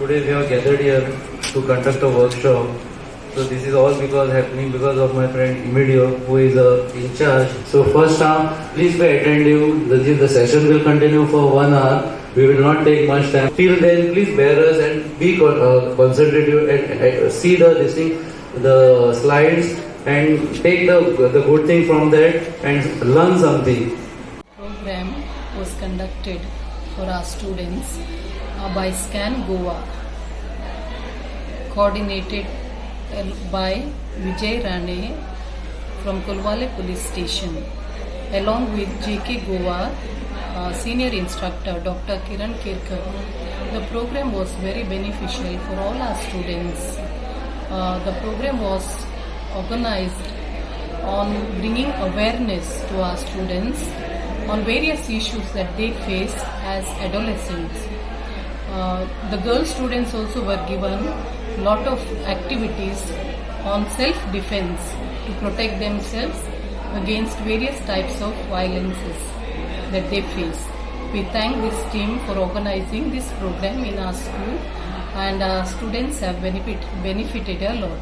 today we are gathered here to conduct a workshop. So this is all happening because of my friend Emidio, who is in charge. So first please be attentive. The session will continue for 1 hour. We will not take much time. Till then, please bear us and be concentrative and see the slides and take the good thing from that and learn something. Program was conducted for our students by SCAN Goa, coordinated by Vijay Rane from Kulwale Police Station, along with JK Goa senior instructor Dr. Kiran Kirkar. The program was very beneficial for all our students. The program was organized on bringing awareness to our students on various issues that they face as adolescents. The girl students also were given lot of activities on self-defense to protect themselves against various types of violences that they face. We thank this team for organizing this program in our school, and our students have benefited a lot.